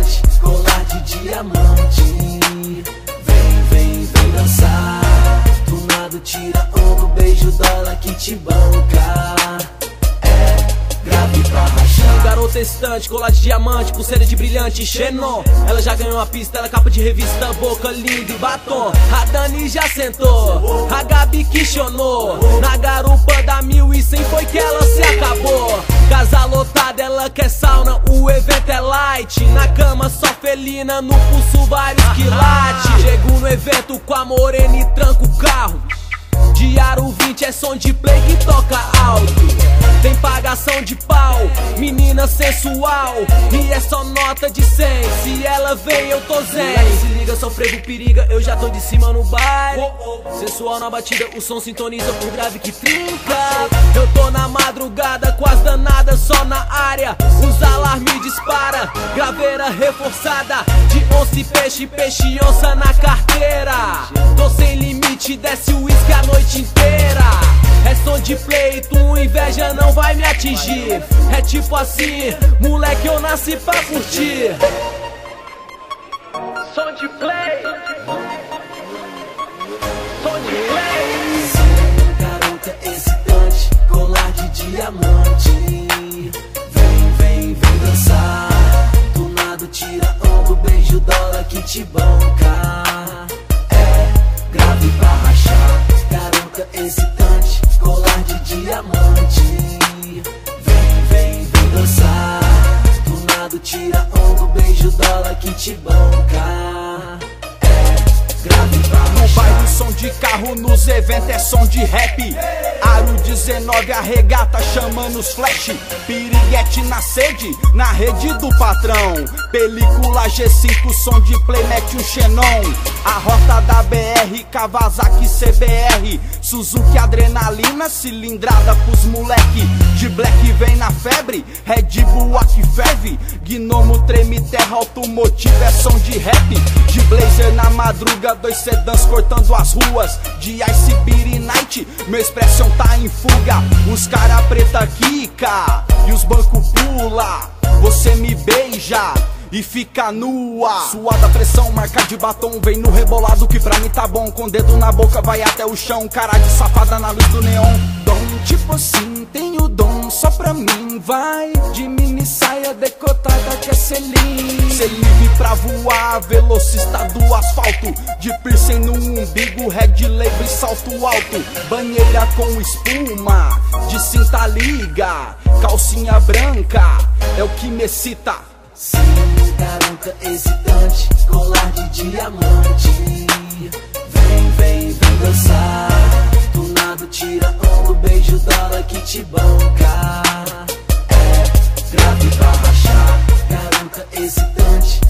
excitante, colar de diamante. Vem, vem, vem dançar. Do nada tira ombro, beijo dólar que te banca. Grave pra rachar. Garota excitante, colar de diamante, pulseira de brilhante, Xenon. Ela já ganhou uma pista, ela é capa de revista, boca linda e batom. A Dani já sentou, a Gabi questionou. Na garupa da 1100 foi que ela se acabou. Casa lotada, ela quer sauna, o evento é light. Na cama só felina, no pulso vários quilates. Chego no evento com a morena e tranco o carro. De aro 20 é som de play que toca alto. Tem pagação de pau, menina sensual. E é só nota de 100, se ela vem eu tô zen. Se liga, só frevo periga, eu já tô de cima no baile. Sensual na batida, o som sintoniza por grave que trinca. Eu tô na madrugada com as danadas só na área. Os alarmes dispara, graveira reforçada. De onça peixe, peixe onça na carteira. Tô sem limite, desce o uísque a noite inteira. É som de play, tua inveja não vai me atingir. É tipo assim, moleque, eu nasci pra curtir. Som de play, som de play. Garota excitante, colar de diamante. Vem, vem, vem dançar. Do nada tira ombro, beijo dólar que te banca. Grave pra rachar. Garota excitante, colar de diamante. Vem, vem, vem dançar. Do nada tira ombro, beijo dólar que te banca. Grave pra rachar. No baile som de carro, nos eventos é som de rap. Aro 19 arregata chamando os flash. Piriguete na sede, na rede do patrão. Película G5, som de play, mete um Xenon. A rota da BR, Kawasaki CBR. Suzuki adrenalina, cilindrada pros moleque. De black vem na febre, Red Bull aqui ferve. Gnomo treme terra, automotivo é som de rap. De blazer na madruga, 2 sedãs cortando as ruas. De Ice Beat Night, meu expressão tá em fuga. Os cara preta quica e os banco pula. Você me beija e fica nua. Suada pressão, marca de batom. Vem no rebolado que pra mim tá bom. Com dedo na boca vai até o chão. Cara de safada na luz do neon. Dom, tipo assim, tenho dom só pra mim, vai. De mini saia decotada que é selim. Cê livre pra voar, velocista do asfalto. De piercing no umbigo, red label e salto alto. Banheira com espuma, de cinta liga. Calcinha branca, é o que me excita. Sim, garota excitante, colar de diamante. Vem, vem, vem dançar. Do nada tira ombro, beijo dólar que te banca. Grave pra rachar. Garota excitante,